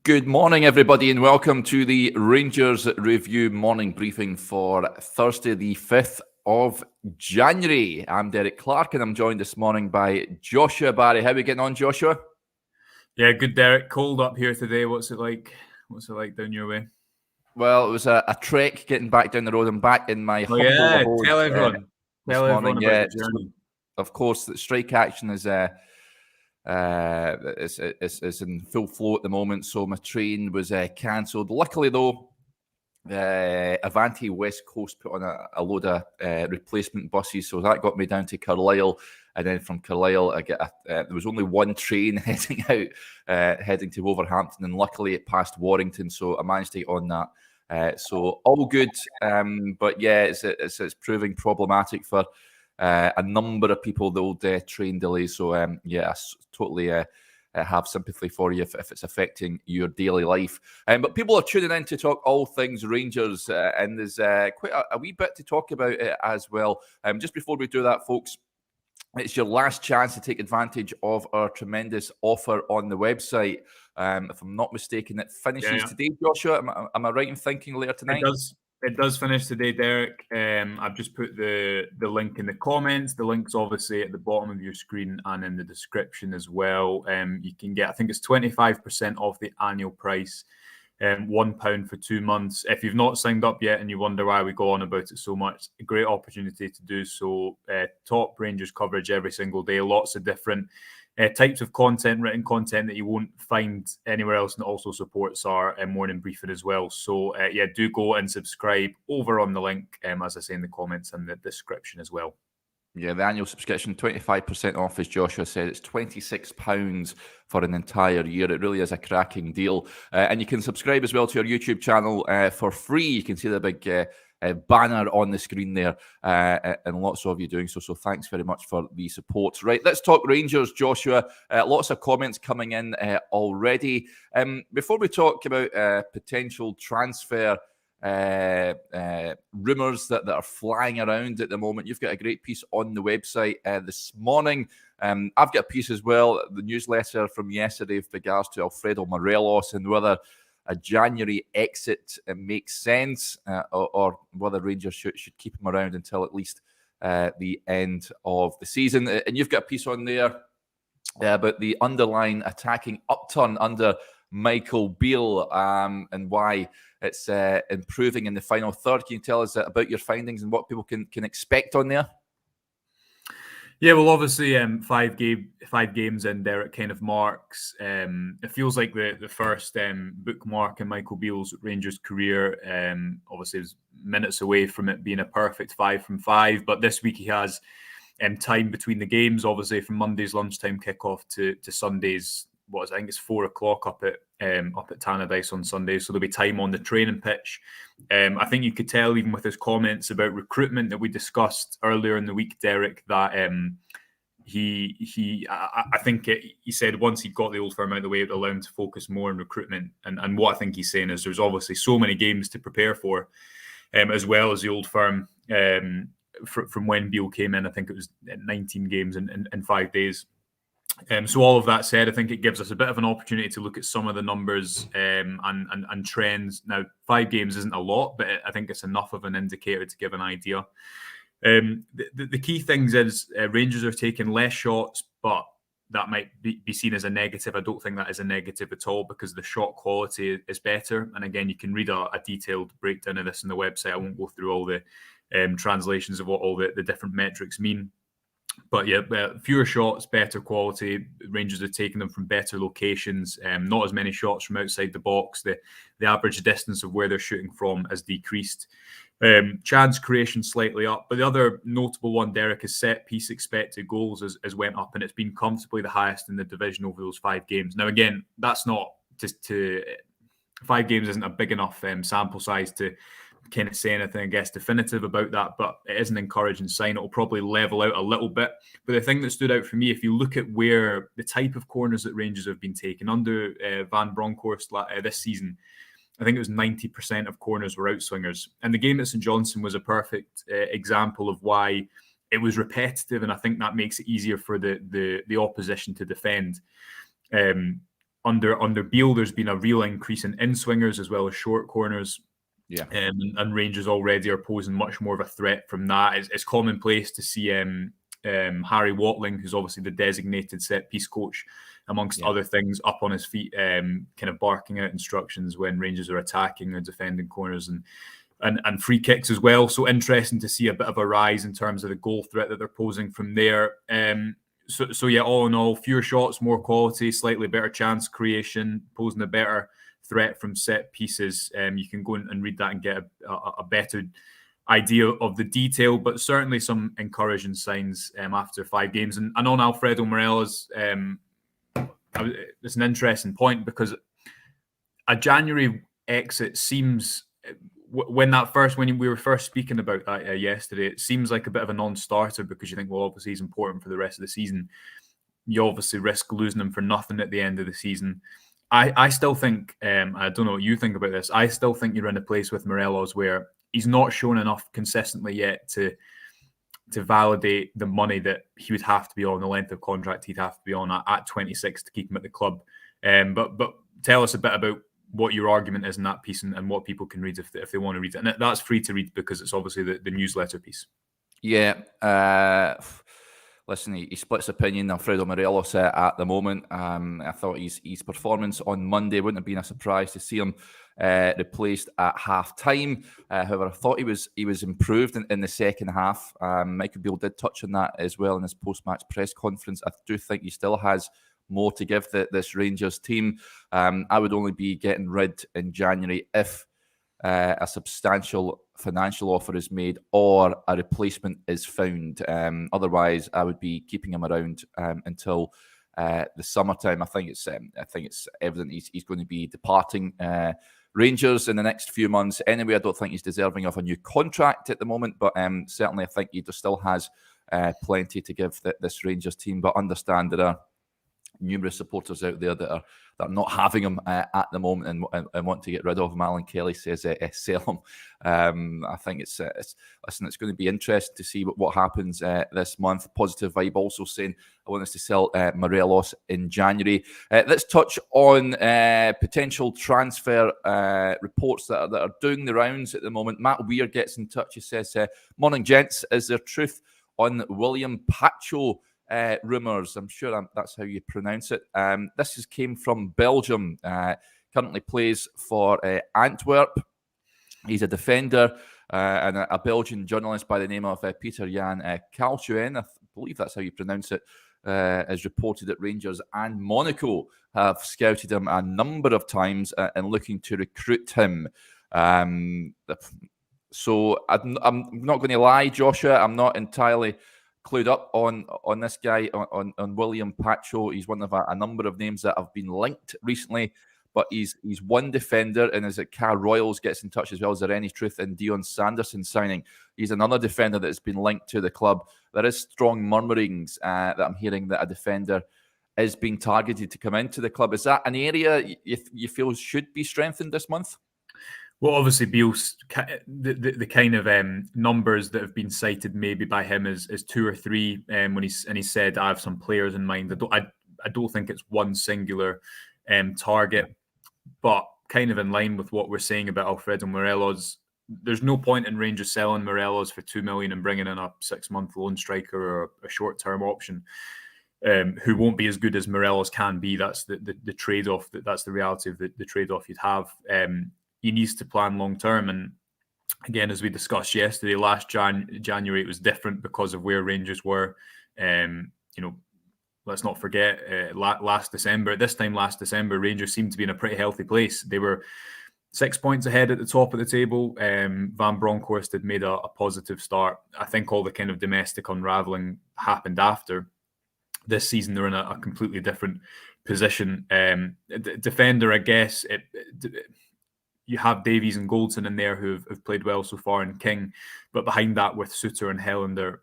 Good morning, everybody, and welcome to the Rangers Review morning briefing for Thursday, the 5th of January. I'm Derek Clark, and I'm joined this morning by Joshua Barrie. How are we getting on, Joshua? Yeah, good, Derek. Cold up here today. What's it like? What's it like down your way? Well, it was a trek getting back down the road. I'm back in my humble abode. Tell everyone. This morning, about the journey. Of course, the strike action is in full flow at the moment, so my train was cancelled. Luckily, though, Avanti West Coast put on a load of replacement buses, so that got me down to Carlisle, and then from Carlisle, there was only one train heading out, heading to Wolverhampton, and luckily it passed Warrington, so I managed to get on that. So all good, but yeah, it's proving problematic for a number of people, the old train delays. So yeah, I totally have sympathy for you if it's affecting your daily life. But people are tuning in to talk all things Rangers, and there's quite a wee bit to talk about as well. Just before we do that, folks, it's your last chance to take advantage of our tremendous offer on the website. If I'm not mistaken, it finishes today, Joshua. Am I right in thinking later tonight? It does finish today, Derek. I've just put the link in the comments. The link's obviously at the bottom of your screen and in the description as well. You can get, I think it's 25% off the annual price, £1 for 2 months. If you've not signed up yet and you wonder why we go on about it so much, a great opportunity to do so. Top Rangers coverage every single day, lots of different types of content, written content that you won't find anywhere else, and also supports our morning briefing as well. So yeah, do go and subscribe over on the link, as I say in the comments and the description as well. Yeah, the annual subscription, 25% off, as Joshua said. It's £26 for an entire year. It really is a cracking deal. And you can subscribe as well to our YouTube channel for free. You can see the big banner on the screen there, and lots of you doing so. So thanks very much for the support. Right, let's talk Rangers, Joshua. Lots of comments coming in already. Before we talk about potential transfer rumours that are flying around at the moment, you've got a great piece on the website this morning. I've got a piece as well, the newsletter from yesterday with regards to Alfredo Morelos and whether a January exit makes sense, or whether Rangers should keep him around until at least the end of the season. And you've got a piece on there about the underlying attacking upturn under Michael Beale, and why it's improving in the final third. Can you tell us about your findings and what people can expect on there? Yeah, well, obviously, 5 games in there, it kind of marks. It feels like the first bookmark in Michael Beale's Rangers career. Obviously, it was minutes away from it being a perfect 5 from 5. But this week he has time between the games. Obviously, from Monday's lunchtime kickoff to Sunday's. I think it's 4 o'clock up at Tannadice on Sunday, so there'll be time on the training pitch. I think you could tell even with his comments about recruitment that we discussed earlier in the week, Derek, that he said once he got the Old Firm out of the way, it would allow him to focus more on recruitment. And what I think he's saying is there's obviously so many games to prepare for, as well as the Old Firm from when Beale came in. I think it was 19 games in 5 days. So all of that said, I think it gives us a bit of an opportunity to look at some of the numbers and trends. Now, 5 games isn't a lot, but I think it's enough of an indicator to give an idea. The key things is Rangers are taking less shots, but that might be seen as a negative. I don't think that is a negative at all, because the shot quality is better. And again, you can read a detailed breakdown of this on the website. I won't go through all the translations of what all the different metrics mean. But yeah, fewer shots, better quality. Rangers are taking them from better locations. Not as many shots from outside the box. The average distance of where they're shooting from has decreased. Chance creation slightly up. But the other notable one, Derek, is set piece expected goals has went up, and it's been comfortably the highest in the division over those 5 games. Now, again, that's not just to 5 games isn't a big enough sample size to kind of say anything, I guess, definitive about that, but it is an encouraging sign. It'll probably level out a little bit. But the thing that stood out for me, if you look at where the type of corners that Rangers have been taking under Van Bronckhorst this season, I think it was 90% of corners were outswingers. And the game at St Johnstone was a perfect example of why it was repetitive, and I think that makes it easier for the opposition to defend. under Beale, there's been a real increase in swingers as well as short corners. Yeah. And Rangers already are posing much more of a threat from that. It's commonplace to see Harry Watling, who's obviously the designated set-piece coach, amongst other things, up on his feet, kind of barking out instructions when Rangers are attacking or defending corners and free kicks as well. So interesting to see a bit of a rise in terms of the goal threat that they're posing from there. So yeah, all in all, fewer shots, more quality, slightly better chance creation, posing a better threat from set pieces. You can go and read that and get a better idea of the detail, but certainly some encouraging signs after 5 games. And on Alfredo Morelos, it's an interesting point because a January exit seems, when we were first speaking about that yesterday, it seems like a bit of a non-starter because you think, well, obviously he's important for the rest of the season. You obviously risk losing him for nothing at the end of the season. I still think, I don't know what you think about this, I still think you're in a place with Morelos where he's not shown enough consistently yet to validate the money that he would have to be on, the length of contract he'd have to be on at 26 to keep him at the club. But tell us a bit about what your argument is in that piece and what people can read if they want to read it. And that's free to read because it's obviously the newsletter piece. Yeah. Listen, he splits opinion, Alfredo Morelos, at the moment. I thought his performance on Monday wouldn't have been a surprise to see him replaced at half-time. However, I thought he was improved in the second half. Michael Beale did touch on that as well in his post-match press conference. I do think he still has more to give this Rangers team. I would only be getting rid in January if a substantial financial offer is made or a replacement is found. Otherwise, I would be keeping him around until the summertime. I think it's evident he's going to be departing Rangers in the next few months. Anyway, I don't think he's deserving of a new contract at the moment, but certainly I think he still has plenty to give this Rangers team. But understand there are numerous supporters out there that are not having him at the moment and want to get rid of him. Alan Kelly says sell him. I think it's going to be interesting to see what happens this month. Positive Vibe also saying I want us to sell Morelos in January. Let's touch on potential transfer reports that are doing the rounds at the moment. Matt Weir gets in touch. He says, "Morning, gents. Is there truth on William Pacho rumours?" I'm sure that's how you pronounce it. This came from Belgium. Currently plays for Antwerp. He's a defender and a Belgian journalist by the name of Peter Jan Calchuen. I believe that's how you pronounce it. Has reported that Rangers and Monaco have scouted him a number of times and looking to recruit him. So I'm not going to lie, Joshua. I'm not entirely clued up on this guy, on William Pacho. He's one of a number of names that have been linked recently, but he's one defender. And as Car Royals gets in touch as well, is there any truth in Dion Sanderson signing? He's another defender that's been linked to the club. There is strong murmurings that I'm hearing that a defender is being targeted to come into the club. Is that an area you feel should be strengthened this month? Well, obviously, Beale's the kind of numbers that have been cited maybe by him is 2 or 3 when he said I have some players in mind. I don't think it's one singular target, but kind of in line with what we're saying about Alfredo Morelos. There's no point in Rangers selling Morelos for $2 million and bringing in a 6-month loan striker or a short-term option who won't be as good as Morelos can be. That's the trade-off. That's the reality of the trade-off you'd have. He needs to plan long term. And again, as we discussed yesterday, last January, it was different because of where Rangers were. Let's not forget last December, Rangers seemed to be in a pretty healthy place. They were 6 points ahead at the top of the table. Van Bronckhorst had made a positive start. I think all the kind of domestic unraveling happened after. This season, they're in a completely different position. Defender, I guess, you have Davies and Goldson in there who have played well so far, and King. But behind that, with Suter and Helander,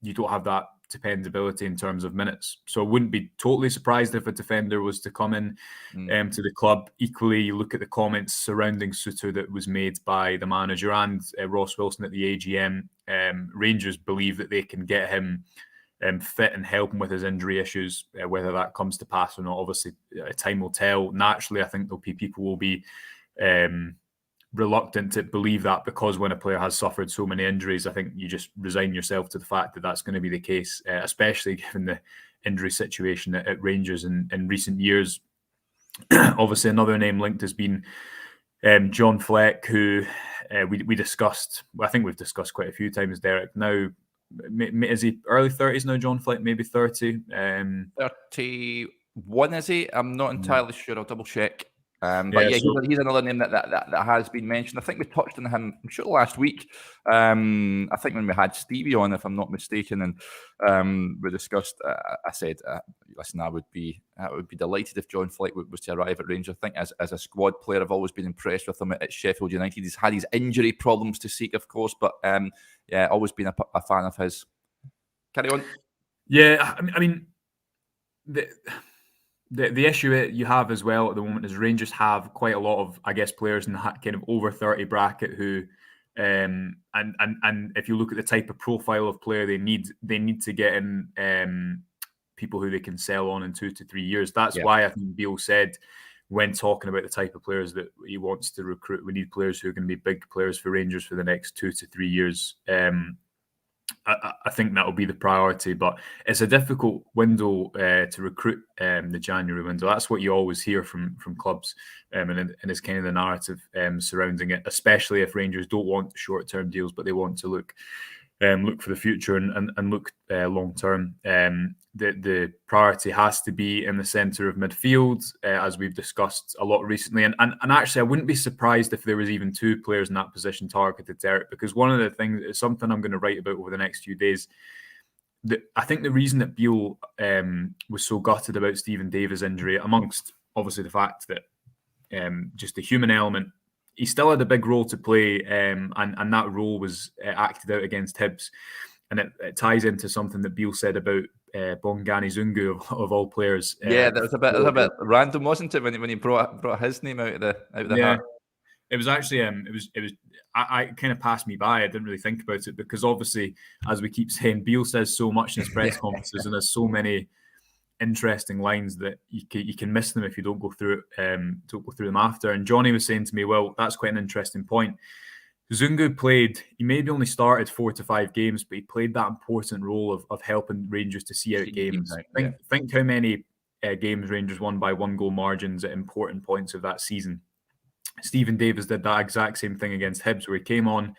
you don't have that dependability in terms of minutes. So I wouldn't be totally surprised if a defender was to come in to the club. Equally, you look at the comments surrounding Suter that was made by the manager and Ross Wilson at the AGM. Rangers believe that they can get him fit and help him with his injury issues. Whether that comes to pass or not, obviously, time will tell. Naturally, I think people will be reluctant to believe that, because when a player has suffered so many injuries, I think you just resign yourself to the fact that that's going to be the case, especially given the injury situation at Rangers in recent years. Obviously, another name linked has been John Fleck, who we discussed. I think we've discussed quite a few times, Derek. Now, is he early 30s now, John Fleck? Maybe 30? 31, is he? I'm not entirely sure. I'll double check. But Yeah, yeah, so, he's another name that has been mentioned. I think we touched on him, I'm sure, last week. I think when we had Stevie on, if I'm not mistaken, and we discussed. I said, listen, I would be delighted if John Fleck was to arrive at Rangers. I think as a squad player, I've always been impressed with him at Sheffield United. He's had his injury problems to seek, of course, but yeah, always been a fan of his. Carry on. Yeah, I mean, the issue you have as well at the moment is Rangers have quite a lot of, I guess, players in that kind of over 30 bracket who, and if you look at the type of profile of player they need to get in people who they can sell on in 2 to 3 years. That's why I think Beale said, when talking about the type of players that he wants to recruit, we need players who are going to be big players for Rangers for the next 2 to 3 years. I think that will be the priority, but it's a difficult window to recruit, the January window. That's what you always hear from clubs, and it's kind of the narrative surrounding it, especially if Rangers don't want short-term deals, but they want to look for the future and look long-term. The priority has to be in the centre of midfield, as we've discussed a lot recently. And actually, I wouldn't be surprised if there was even 2 players in that position targeted, Derek, because one of the things, is something I'm going to write about over the next few days. I think the reason that Beale was so gutted about Stephen Davis' injury, amongst obviously the fact that just the human element, he still had a big role to play, and that role was acted out against Hibs. And it ties into something that Beale said about Bongani Zungu, of all players. Yeah, that was a bit random, wasn't it, when he brought his name out of the hat? It was actually I kind of passed me by. I didn't really think about it, because obviously, as we keep saying, Beale says so much in his press conferences, and there's so many interesting lines that you can miss them if you don't go through them after. And Johnny was saying to me, well, that's quite an interesting point. Zungu played, he maybe only started 4 to 5 games, but he played that important role of helping Rangers to see out games. Think how many games Rangers won by 1 goal margins at important points of that season. Stephen Davis did that exact same thing against Hibs, where he came on,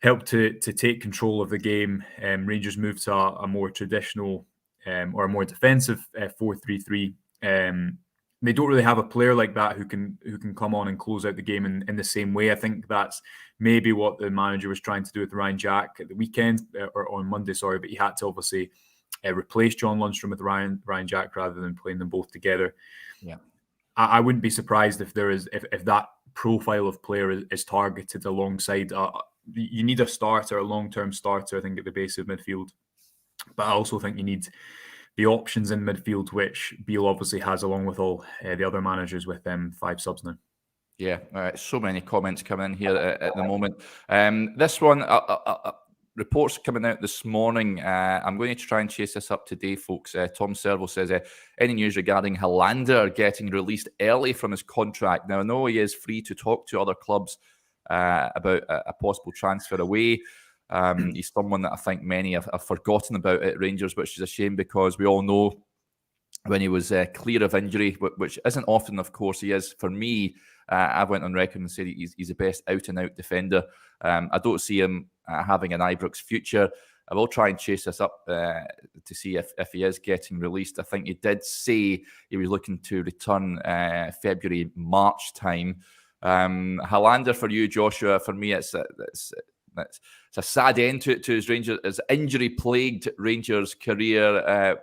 helped to take control of the game. Rangers moved to a more traditional or a more defensive 4-3-3. They don't really have a player like that who can come on and close out the game in the same way. I think that's maybe what the manager was trying to do with Ryan Jack at the weekend, or on Monday, sorry, but he had to obviously replace John Lundstrom with Ryan Jack rather than playing them both together. Yeah, I wouldn't be surprised if that profile of player is targeted alongside. You need a starter, a long-term starter, I think, at the base of midfield. But I also think you need the options in midfield, which Beale obviously has, along with all the other managers, with 5 subs now. Yeah, so many comments coming in here at the moment. This one, reports coming out this morning. I'm going to try and chase this up today, folks. Tom Servo says, any news regarding Helander getting released early from his contract? Now, I know he is free to talk to other clubs about a possible transfer away. He's someone that I think many have forgotten about at Rangers, which is a shame, because we all know when he was clear of injury, which isn't often, of course, he is. For me, I went on record and said he's the best out-and-out defender. I don't see him having an Ibrox future. I will try and chase this up to see if he is getting released. I think he did say he was looking to return February, March time. Helander, for you, Joshua, for me, it's a sad end to his injury-plagued Rangers career. I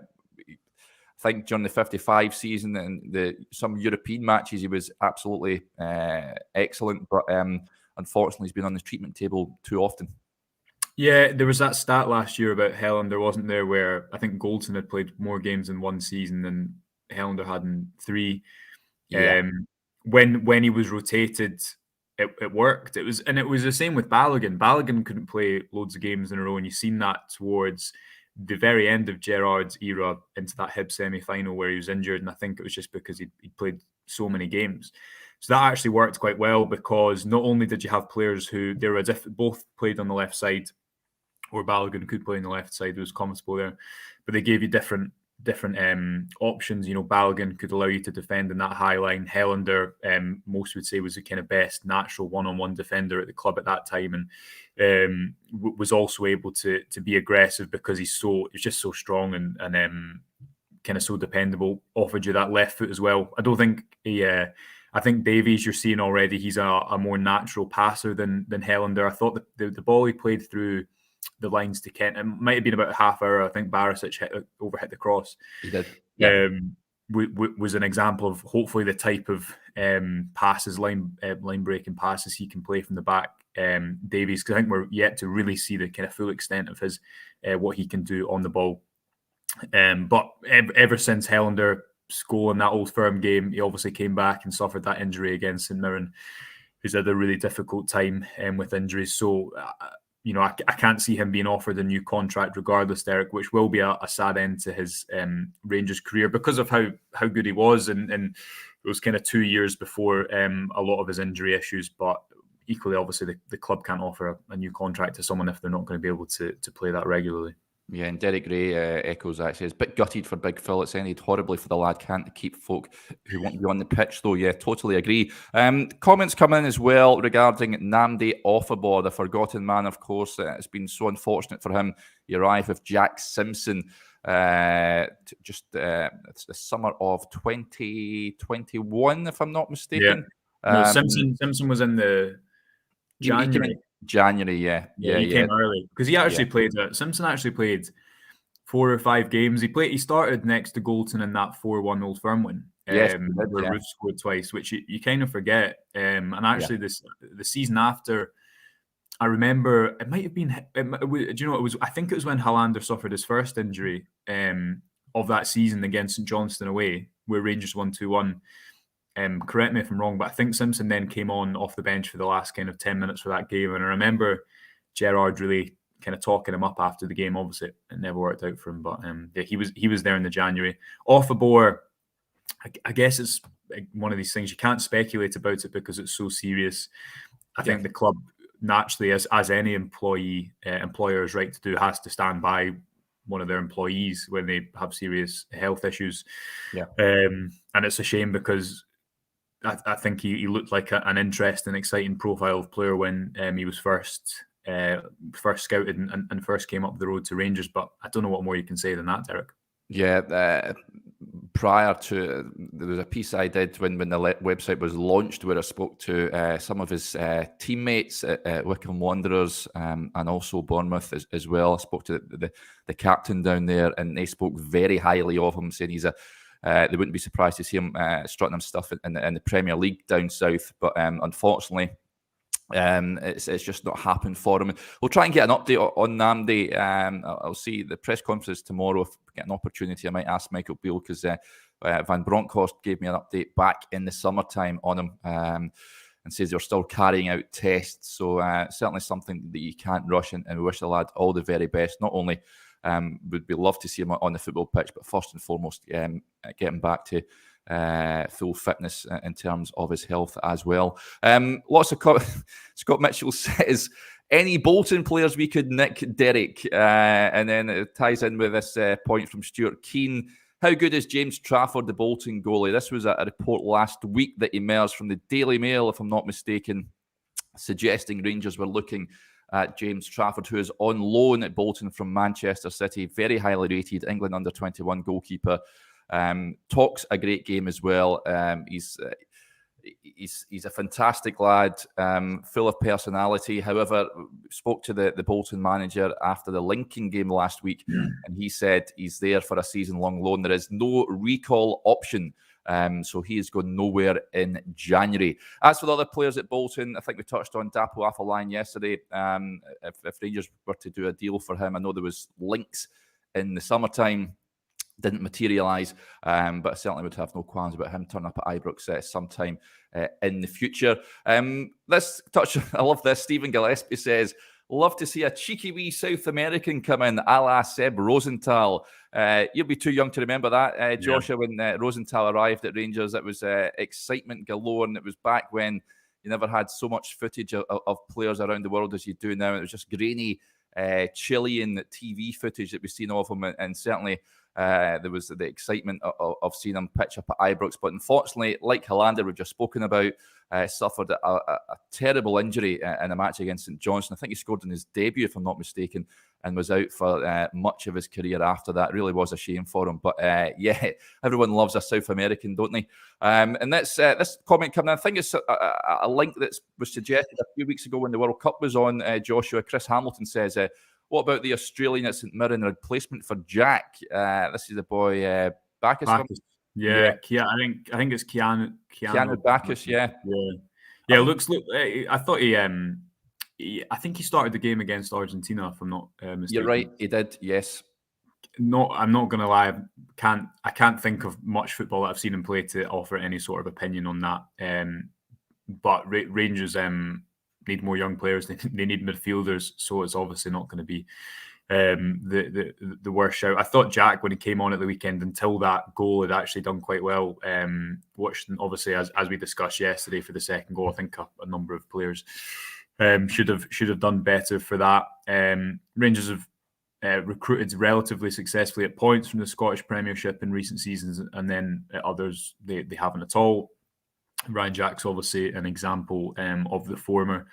think during the 55 season and some European matches, he was absolutely excellent. But unfortunately, he's been on the treatment table too often. Yeah, there was that stat last year about Helander, wasn't there, where I think Goldson had played more games in one season than Helander had in 3. Yeah. When he was rotated, it worked. It was the same with Balogun. Balogun couldn't play loads of games in a row, and you've seen that towards the very end of Gerrard's era into that Hibs semi-final where he was injured, and I think it was just because he played so many games. So that actually worked quite well, because not only did you have players who they were as if both played on the left side, or Balogun could play on the left side, was comfortable there, but they gave you different options. Balogun could allow you to defend in that high line. Helander, most would say, was the kind of best natural one-on-one defender at the club at that time, and was also able to be aggressive because he's just so strong and kind of so dependable. Offered you that left foot as well. I don't think I think Davies, you're seeing already, he's a more natural passer than Helander. I thought the ball he played through the lines to Kent, it might have been about a half hour. I think Barisic overhit the cross. He did. Yeah. Was an example of hopefully the type of passes, line breaking passes he can play from the back. Davies, because I think we're yet to really see the kind of full extent of his what he can do on the ball. But ever since Helander scored in that Old Firm game, he obviously came back and suffered that injury against St Mirren, who's had a really difficult time with injuries. So, I can't see him being offered a new contract regardless, Derek, which will be a sad end to his Rangers career because of how good he was. And it was kind of 2 years before a lot of his injury issues. But equally, obviously, the club can't offer a new contract to someone if they're not going to be able to play that regularly. Yeah, and Derek Gray echoes actually. It's a bit gutted for Big Phil. It's ended horribly for the lad. Can't keep folk who want to be on the pitch, though. Yeah, totally agree. Comments come in as well regarding Nnamdi Offabor, the forgotten man, of course. It's been so unfortunate for him. He arrived with Jack Simpson it's the summer of 2021, if I'm not mistaken. Yeah. No, Simpson was in the January. Yeah. He came early because he actually played. Simpson actually played 4 or 5 games. He started next to Goulton in that 4-1 Old Firm win. Yes, where Ruth scored twice, which you kind of forget. And actually, the season after, I remember it might have been. Do you know it was? I think it was when Helander suffered his first injury of that season against St Johnstone away, where Rangers won 2-1. Correct me if I'm wrong, but I think Simpson then came on off the bench for the last kind of 10 minutes for that game. And I remember Gerrard really kind of talking him up after the game. Obviously, it never worked out for him, but he was there in the January. Offabor, I guess it's one of these things you can't speculate about it because it's so serious. I think the club naturally, as any employer is right to do, has to stand by one of their employees when they have serious health issues. Yeah, and it's a shame because I think he looked like an interesting, exciting profile of player when he was first scouted and first came up the road to Rangers. But I don't know what more you can say than that, Derek. Yeah, prior to, there was a piece I did when the website was launched where I spoke to some of his teammates at Wycombe Wanderers and also Bournemouth as well. I spoke to the captain down there, and they spoke very highly of him, saying he's they wouldn't be surprised to see him strutting him stuff in the Premier League down south. But unfortunately, it's just not happened for him. We'll try and get an update on Nnamdi. I'll see the press conference tomorrow. If we get an opportunity, I might ask Michael Beale because Van Bronckhorst gave me an update back in the summertime on him and says they're still carrying out tests. So certainly something that you can't rush, and we wish the lad all the very best. Not only would we love to see him on the football pitch, but first and foremost, getting back to full fitness in terms of his health as well. Lots of Scott Mitchell says, any Bolton players we could nick, Derek? And then it ties in with this point from Stuart Keane. How good is James Trafford, the Bolton goalie? This was a report last week that emerged from the Daily Mail, if I'm not mistaken, suggesting Rangers were looking at James Trafford, who is on loan at Bolton from Manchester City. Very highly rated England under-21 goalkeeper. Talks a great game as well. He's a fantastic lad, full of personality. However, spoke to the Bolton manager after the Lincoln game last week, and he said he's there for a season-long loan. There is no recall option, so he is going nowhere in January. As for the other players at Bolton, I think we touched on Dapo Afolayan yesterday. If Rangers were to do a deal for him, I know there was links in the summertime. Didn't materialise, but I certainly would have no qualms about him turning up at Ibrox sometime in the future. Let's touch, I love this. Stephen Gillespie says, Love to see a cheeky wee South American come in, a la Seb Rosenthal. You'll be too young to remember that, Joshua, when Rosenthal arrived at Rangers. It was excitement galore, and it was back when you never had so much footage of players around the world as you do now. It was just grainy Chilean TV footage that we've seen of him, and certainly there was the excitement of seeing him pitch up at Ibrox. But unfortunately, like Hollander, we've just spoken about, suffered a terrible injury in a match against St Johnstone. I think he scored in his debut, if I'm not mistaken, and was out for much of his career after that. It really was a shame for him. But yeah, everyone loves a South American, don't they? And that's this comment coming in. I think it's a link that was suggested a few weeks ago when the World Cup was on, Joshua. Chris Hamilton says, what about the Australian at St Mirren replacement for Jack? This is the boy Bacchus. Yeah. I think it's Keanu Bacchus. Yeah. It looks. I thought I think he started the game against Argentina, if I'm not mistaken. You're right. He did. Yes. I'm not going to lie. I can't think of much football that I've seen him play to offer any sort of opinion on that. But Rangers need more young players. They need midfielders, so it's obviously not going to be the worst shout. I thought Jack, when he came on at the weekend, until that goal, had actually done quite well. Watched, obviously, as we discussed yesterday, for the second goal, I think a number of players should have done better for that. Rangers have recruited relatively successfully at points from the Scottish Premiership in recent seasons, and then at others they haven't at all. Ryan Jack's obviously an example of the former.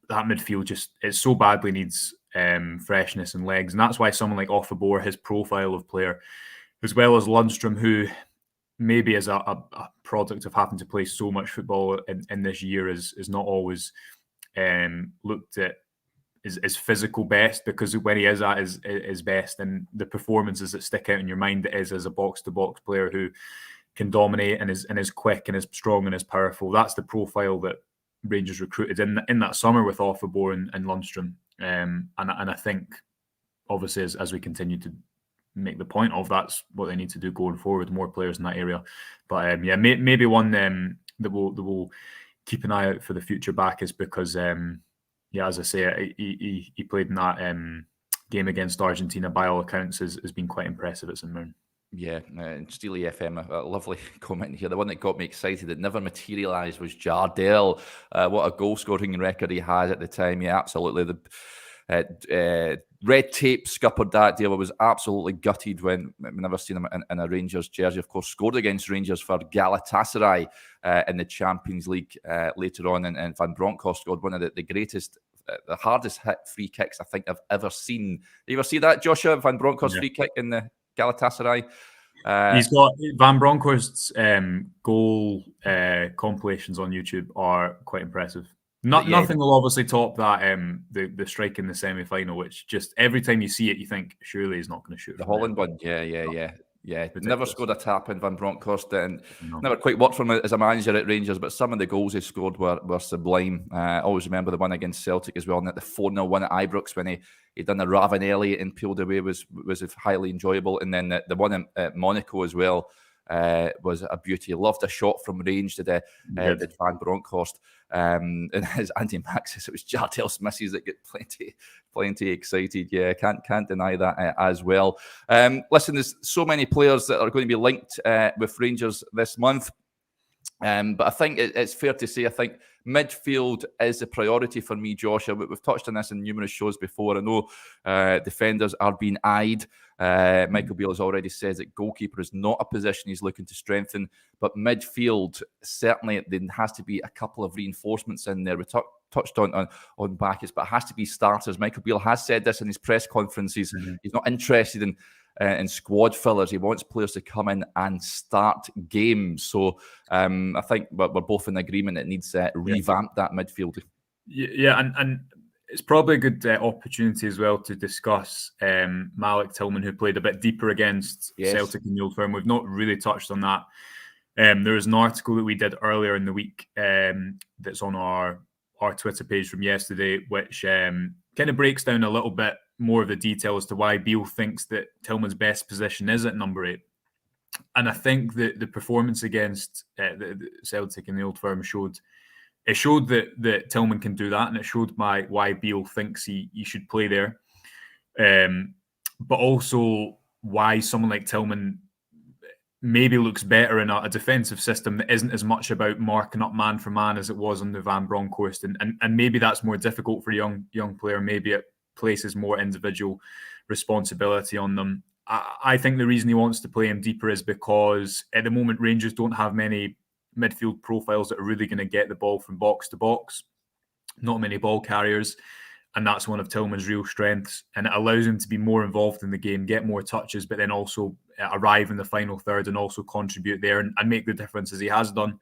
That midfield it so badly needs freshness and legs, and that's why someone like Offabor, his profile of player, as well as Lundstrom, who maybe is a product of having to play so much football in this year, is not always looked at his physical best, because when he is at his best and the performances that stick out in your mind, it is as a box-to-box player who can dominate and is quick and is strong and is powerful. That's the profile that Rangers recruited in that summer with Offabor and Lundstrom. And I think, obviously, as we continue to make the point of, that's what they need to do going forward, more players in that area. But maybe one that we'll keep an eye out for the future back is because, as I say, he played in that game against Argentina. By all accounts, has been quite impressive at St Mirren. Yeah, Steely FM, a lovely comment here. The one that got me excited that never materialised was Jardel. What a goal-scoring record he had at the time. Yeah, absolutely. The red tape scuppered that deal. I was absolutely gutted when I've never seen him in a Rangers jersey. Of course, scored against Rangers for Galatasaray in the Champions League later on, and Van Bronckhorst scored one of the greatest, the hardest hit free kicks I think I've ever seen. Did you ever see that, Joshua? Van Bronckhorst free kick in the Galatasaray. He's got Van Bronckhorst's goal compilations on YouTube are quite impressive. Nothing will obviously top that the strike in the semi-final, which just every time you see it, you think surely he's not going to shoot the Holland one. Yeah. Never scored a tap in Van Bronckhorst, and never quite worked for him as a manager at Rangers, but some of the goals he scored were sublime. I always remember the one against Celtic as well, and the 4-0 one at Ibrox when he done the Ravanelli and peeled away was highly enjoyable. And then the one at Monaco as well was a beauty. Loved a shot from range did Van Bronckhorst. And as Andy Mack says, it was Jardel's misses that get plenty excited. Yeah, can't deny that as well. Listen, there's so many players that are going to be linked with Rangers this month. But I think it's fair to say, I think midfield is a priority for me, Joshua. We've touched on this in numerous shows before. I know defenders are being eyed. Michael Beale has already said that goalkeeper is not a position he's looking to strengthen, but midfield, certainly there has to be a couple of reinforcements in there. We touched on Bacchus, but it has to be starters. Michael Beale has said this in his press conferences. He's not interested in squad fillers. He wants players to come in and start games. So I think we're both in agreement it needs to revamp that midfield. Yeah, and it's probably a good opportunity as well to discuss Malik Tillman, who played a bit deeper against Celtic in the Old Firm. We've not really touched on that. There was an article that we did earlier in the week that's on our Twitter page from yesterday, which kind of breaks down a little bit more of the detail as to why Beale thinks that Tillman's best position is at number 8. And I think that the performance against the Celtic in the Old Firm showed it showed that Tillman can do that, and it showed why Beale thinks he should play there. But also why someone like Tillman maybe looks better in a defensive system that isn't as much about marking up man for man as it was under Van Bronckhorst, and maybe that's more difficult for a young player. Maybe it places more individual responsibility on them. I think the reason he wants to play him deeper is because at the moment Rangers don't have many midfield profiles that are really going to get the ball from box to box. Not many ball carriers. And that's one of Tillman's real strengths. And it allows him to be more involved in the game, get more touches, but then also arrive in the final third and also contribute there and make the difference as he has done.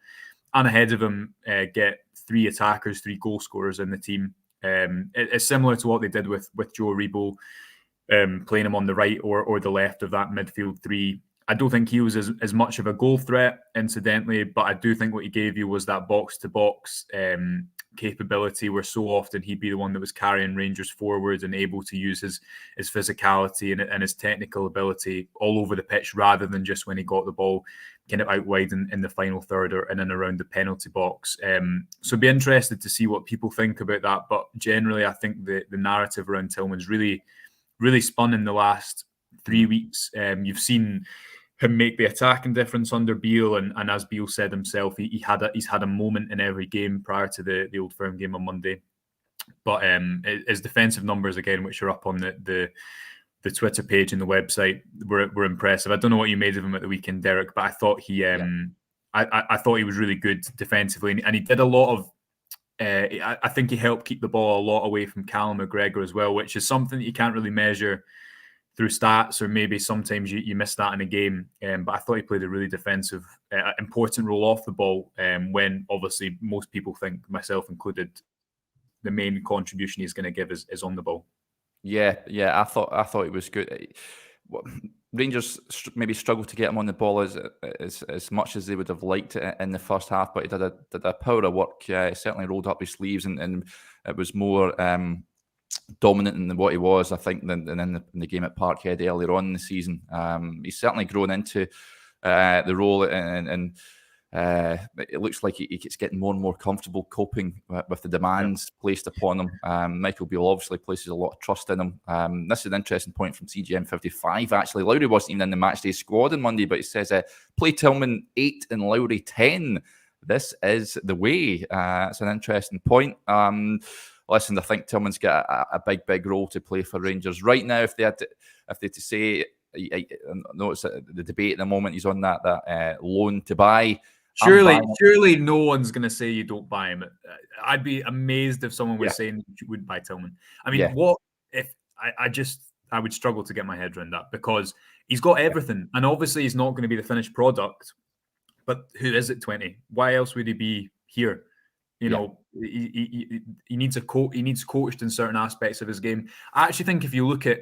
And ahead of him, get 3 attackers, 3 goal scorers in the team. It's similar to what they did with Joe Aribo, playing him on the right or the left of that midfield 3. I don't think he was as much of a goal threat, incidentally, but I do think what he gave you was that box-to-box capability where so often he'd be the one that was carrying Rangers forward and able to use his physicality and his technical ability all over the pitch rather than just when he got the ball kind of out wide in the final third or in and around the penalty box. So be interested to see what people think about that. But generally, I think the narrative around Tillman's really, really spun in the last 3 weeks. You've seen him make the attacking difference under Beale, and as Beale said himself, he's had a moment in every game prior to the Old Firm game on Monday. But his defensive numbers again, which are up on the Twitter page and the website, were impressive. I don't know what you made of him at the weekend, Derek, but I thought I thought he was really good defensively, and he did a lot of. I think he helped keep the ball a lot away from Callum McGregor as well, which is something that you can't really measure through stats, or maybe sometimes you miss that in a game. But I thought he played a really defensive, important role off the ball, when obviously most people think, myself included, the main contribution he's going to give is on the ball. Yeah, I thought it was good. Rangers maybe struggled to get him on the ball as much as they would have liked it in the first half, but he did a power of work. He certainly rolled up his sleeves, and it was more dominant than what he was, I think, than in the game at Parkhead earlier on in the season. He's certainly grown into the role, and it looks like he's getting more and more comfortable coping with the demands placed upon him. Michael Beale obviously places a lot of trust in him. This is an interesting point from CGM 55, actually. Lowry wasn't even in the matchday squad on Monday, but he says, play Tillman 8 and Lowry 10. This is the way. It's an interesting point. Listen, I think Tillman's got a big role to play for Rangers right now. If they had to say, I know it's the debate at the moment. He's on that loan to buy. Surely, no one's going to say you don't buy him. I'd be amazed if someone was saying you wouldn't buy Tillman. I mean, what if I would struggle to get my head around that, because he's got everything, and obviously he's not going to be the finished product. But who is at 20? Why else would he be here? You know, he needs he needs coached in certain aspects of his game. I actually think if you look at,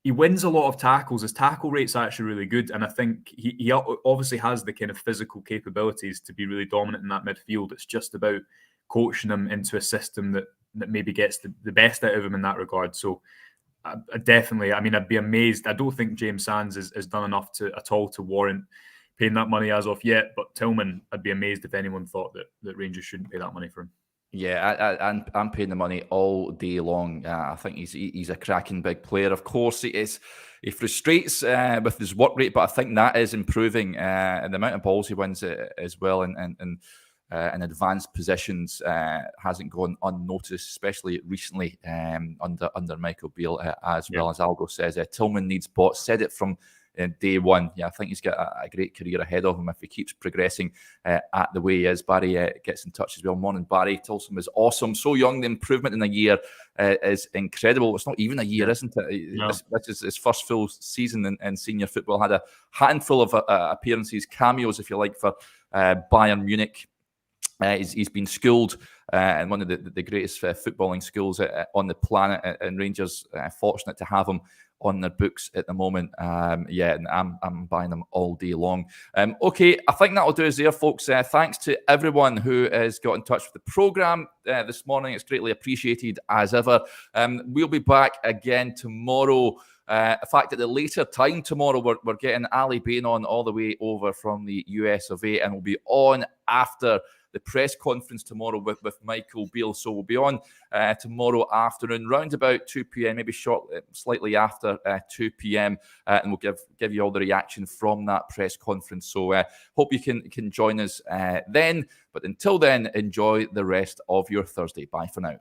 he wins a lot of tackles. His tackle rate's actually really good, and I think he obviously has the kind of physical capabilities to be really dominant in that midfield. It's just about coaching him into a system that maybe gets the best out of him in that regard. So definitely, I mean, I'd be amazed. I don't think James Sands has done enough at all to warrant paying that money as of yet, but Tillman, I'd be amazed if anyone thought that Rangers shouldn't pay that money for him. Yeah, I'm paying the money all day long. I think he's a cracking big player. Of course, he frustrates with his work rate, but I think that is improving. And the amount of balls he wins as well in advanced positions hasn't gone unnoticed, especially recently under Michael Beale as well. As Algo says, Tillman needs bots. Said it from day one. I think he's got a great career ahead of him if he keeps progressing at the way he is. Barry gets in touch as well. Morning, Barry. Tilson is awesome. So young. The improvement in a year is incredible. It's not even a year, isn't it? No. This is his first full season in senior football. Had a handful of appearances, cameos, if you like, for Bayern Munich. He's been schooled in one of the greatest footballing schools on the planet, and Rangers fortunate to have him on their books at the moment. And I'm buying them all day long. Okay, I think that'll do us there, folks. Thanks to everyone who has got in touch with the programme this morning. It's greatly appreciated as ever. We'll be back again tomorrow. In fact, at the later time tomorrow, we're getting Ali Bain on all the way over from the US of A, and we'll be on after the press conference tomorrow with Michael Beale. So we'll be on tomorrow afternoon, round about 2 p.m, maybe slightly after 2 p.m, and we'll give you all the reaction from that press conference. So hope you can join us then. But until then, enjoy the rest of your Thursday. Bye for now.